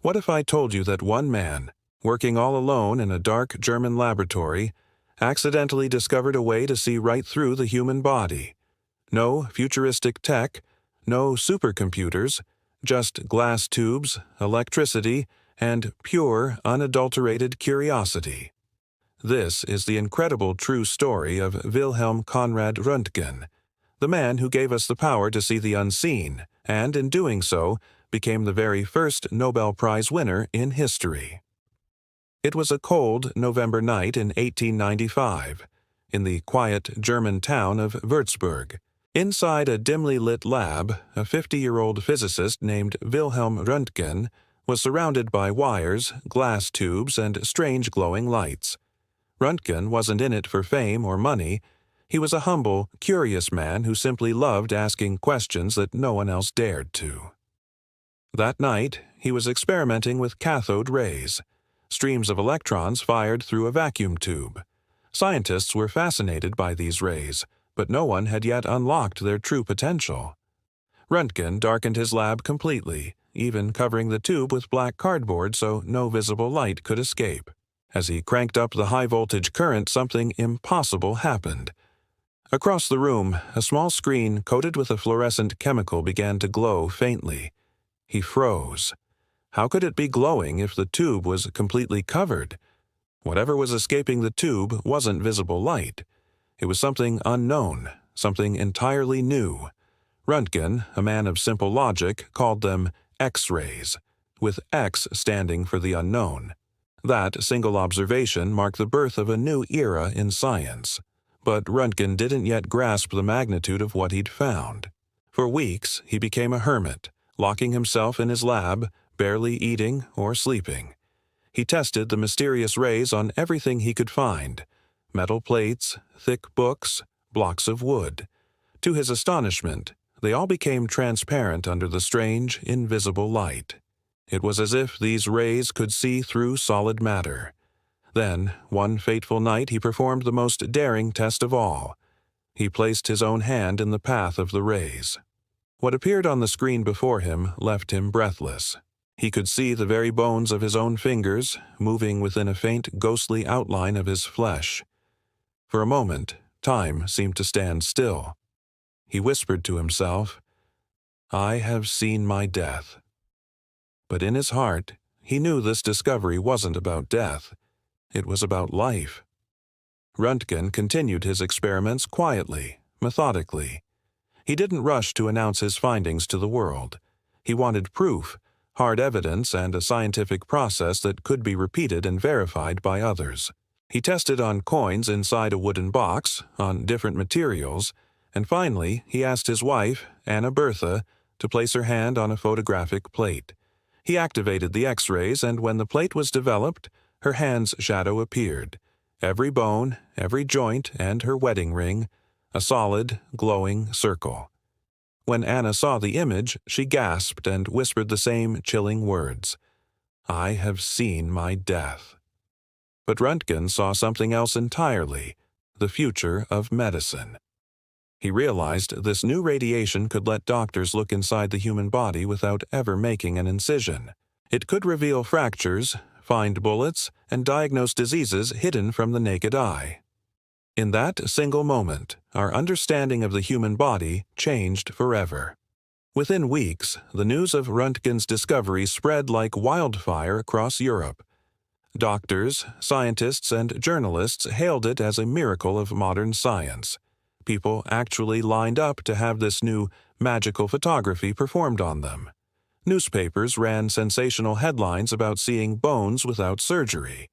What if I told you that one man, working all alone in a dark German laboratory, accidentally discovered a way to see right through the human body? No futuristic tech, no supercomputers, just glass tubes, electricity, and pure, unadulterated curiosity. This is the incredible true story of Wilhelm Conrad Röntgen, the man who gave us the power to see the unseen, and in doing so, became the very first Nobel Prize winner in history. It was a cold November night in 1895, in the quiet German town of Würzburg. Inside a dimly lit lab, a 50-year-old physicist named Wilhelm Röntgen was surrounded by wires, glass tubes, and strange glowing lights. Röntgen wasn't in it for fame or money. He was a humble, curious man who simply loved asking questions that no one else dared to. That night, he was experimenting with cathode rays, streams of electrons fired through a vacuum tube. Scientists were fascinated by these rays, but no one had yet unlocked their true potential. Röntgen darkened his lab completely, even covering the tube with black cardboard so no visible light could escape. As he cranked up the high-voltage current, something impossible happened. Across the room, a small screen coated with a fluorescent chemical began to glow faintly. He froze. How could it be glowing if the tube was completely covered? Whatever was escaping the tube wasn't visible light. It was something unknown, something entirely new. Röntgen, a man of simple logic, called them X-rays, with X standing for the unknown. That single observation marked the birth of a new era in science. But Röntgen didn't yet grasp the magnitude of what he'd found. For weeks, he became a hermit, locking himself in his lab, barely eating or sleeping. He tested the mysterious rays on everything he could find: metal plates, thick books, blocks of wood. To his astonishment, they all became transparent under the strange, invisible light. It was as if these rays could see through solid matter. Then, one fateful night, he performed the most daring test of all. He placed his own hand in the path of the rays. What appeared on the screen before him left him breathless. He could see the very bones of his own fingers, moving within a faint, ghostly outline of his flesh. For a moment, time seemed to stand still. He whispered to himself, "I have seen my death." But in his heart, he knew this discovery wasn't about death. It was about life. Röntgen continued his experiments quietly, methodically. He didn't rush to announce his findings to the world. He wanted proof, hard evidence, and a scientific process that could be repeated and verified by others. He tested on coins inside a wooden box, on different materials, and finally he asked his wife, Anna Bertha, to place her hand on a photographic plate. He activated the X-rays, and when the plate was developed, her hand's shadow appeared. Every bone, every joint, and her wedding ring, a solid, glowing circle. When Anna saw the image, she gasped and whispered the same chilling words, "I have seen my death." But Röntgen saw something else entirely, the future of medicine. He realized this new radiation could let doctors look inside the human body without ever making an incision. It could reveal fractures, find bullets, and diagnose diseases hidden from the naked eye. In that single moment, our understanding of the human body changed forever. Within weeks, the news of Röntgen's discovery spread like wildfire across Europe. Doctors, scientists, and journalists hailed it as a miracle of modern science. People actually lined up to have this new magical photography performed on them. Newspapers ran sensational headlines about seeing bones without surgery.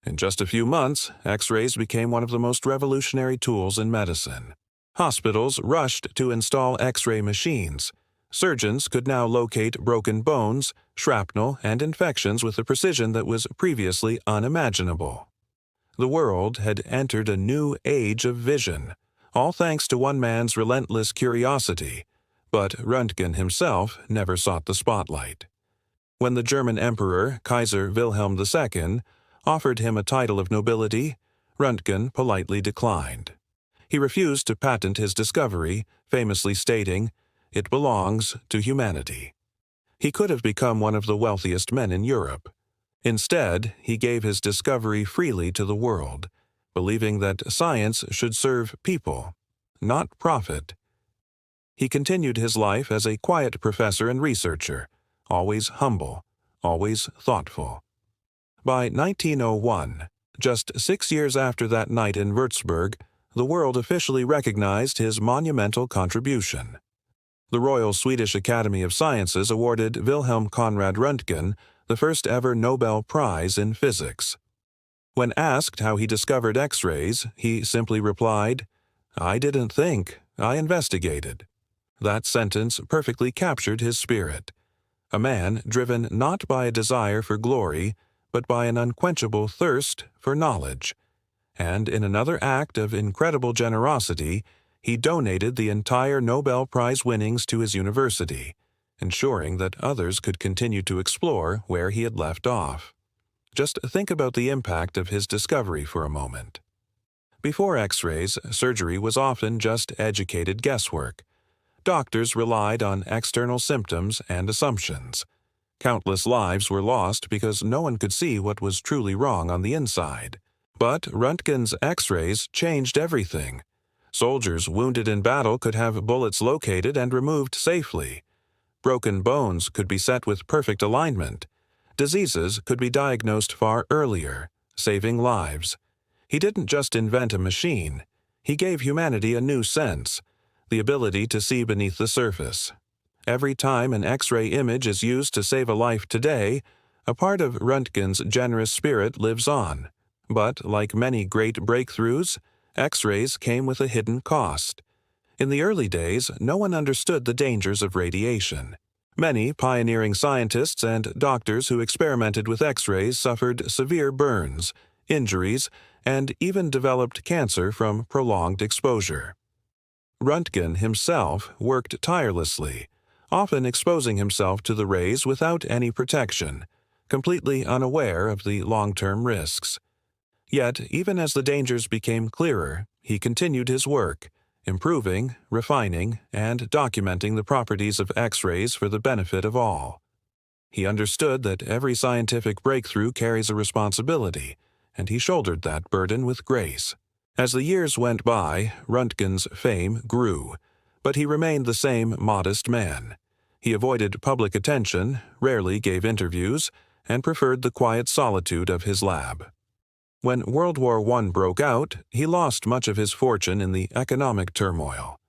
In just a few months, X-rays became one of the most revolutionary tools in medicine. Hospitals rushed to install X-ray machines. Surgeons could now locate broken bones, shrapnel, and infections with a precision that was previously unimaginable. The world had entered a new age of vision, all thanks to one man's relentless curiosity, but Röntgen himself never sought the spotlight. When the German Emperor, Kaiser Wilhelm II, offered him a title of nobility, Röntgen politely declined. He refused to patent his discovery, famously stating, "It belongs to humanity." He could have become one of the wealthiest men in Europe. Instead, he gave his discovery freely to the world, believing that science should serve people, not profit. He continued his life as a quiet professor and researcher, always humble, always thoughtful. By 1901, just 6 years after that night in Würzburg, the world officially recognized his monumental contribution. The Royal Swedish Academy of Sciences awarded Wilhelm Conrad Röntgen the first ever Nobel Prize in physics. When asked how he discovered X-rays, he simply replied, "I didn't think, I investigated." That sentence perfectly captured his spirit. A man driven not by a desire for glory, but by an unquenchable thirst for knowledge. And in another act of incredible generosity, he donated the entire Nobel Prize winnings to his university, ensuring that others could continue to explore where he had left off. Just think about the impact of his discovery for a moment. Before X-rays, surgery was often just educated guesswork. Doctors relied on external symptoms and assumptions. Countless lives were lost because no one could see what was truly wrong on the inside. But Röntgen's X-rays changed everything. Soldiers wounded in battle could have bullets located and removed safely. Broken bones could be set with perfect alignment. Diseases could be diagnosed far earlier, saving lives. He didn't just invent a machine. He gave humanity a new sense, the ability to see beneath the surface. Every time an X-ray image is used to save a life today, a part of Röntgen's generous spirit lives on. But, like many great breakthroughs, X-rays came with a hidden cost. In the early days, no one understood the dangers of radiation. Many pioneering scientists and doctors who experimented with X-rays suffered severe burns, injuries, and even developed cancer from prolonged exposure. Röntgen himself worked tirelessly, often exposing himself to the rays without any protection, completely unaware of the long-term risks. Yet, even as the dangers became clearer, he continued his work, improving, refining, and documenting the properties of X-rays for the benefit of all. He understood that every scientific breakthrough carries a responsibility, and he shouldered that burden with grace. As the years went by, Röntgen's fame grew, but he remained the same modest man. He avoided public attention, rarely gave interviews, and preferred the quiet solitude of his lab. When World War I broke out, he lost much of his fortune in the economic turmoil.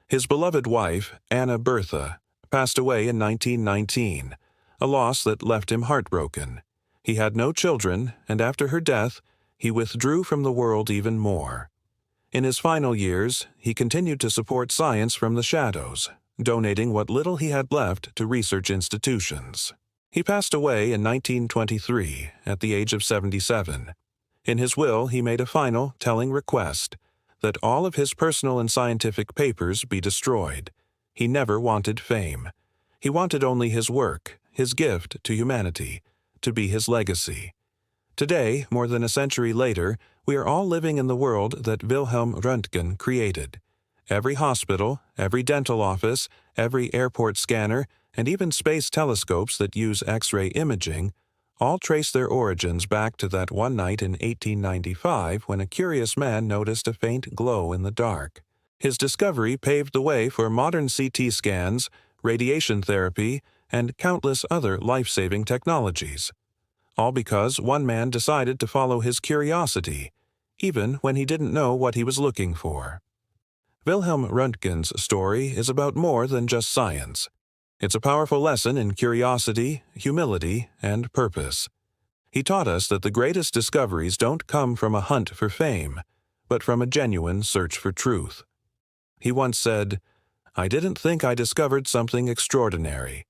His beloved wife, Anna Bertha, passed away in 1919, a loss that left him heartbroken. He had no children, and after her death, he withdrew from the world even more. In his final years, he continued to support science from the shadows, donating what little he had left to research institutions. He passed away in 1923 at the age of 77. In his will, he made a final, telling request that all of his personal and scientific papers be destroyed. He never wanted fame. He wanted only his work, his gift to humanity, to be his legacy. Today, more than a century later, we are all living in the world that Wilhelm Röntgen created. Every hospital, every dental office, every airport scanner, and even space telescopes that use X-ray imaging all trace their origins back to that one night in 1895 when a curious man noticed a faint glow in the dark. His discovery paved the way for modern CT scans, radiation therapy, and countless other life-saving technologies. All because one man decided to follow his curiosity, even when he didn't know what he was looking for. Wilhelm Röntgen's story is about more than just science. It's a powerful lesson in curiosity, humility, and purpose. He taught us that the greatest discoveries don't come from a hunt for fame, but from a genuine search for truth. He once said, "I didn't think I discovered something extraordinary.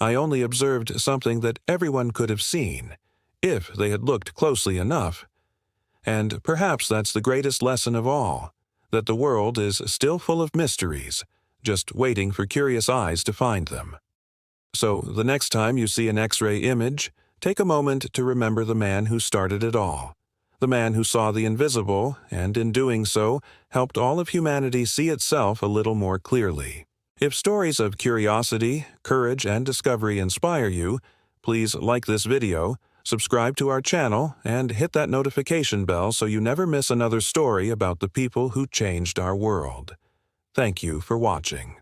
I only observed something that everyone could have seen, if they had looked closely enough." And perhaps that's the greatest lesson of all, that the world is still full of mysteries, just waiting for curious eyes to find them. So the next time you see an X-ray image, take a moment to remember the man who started it all, the man who saw the invisible and in doing so helped all of humanity see itself a little more clearly. If stories of curiosity, courage, and discovery inspire you, please like this video, subscribe to our channel, and hit that notification bell so you never miss another story about the people who changed our world. Thank you for watching.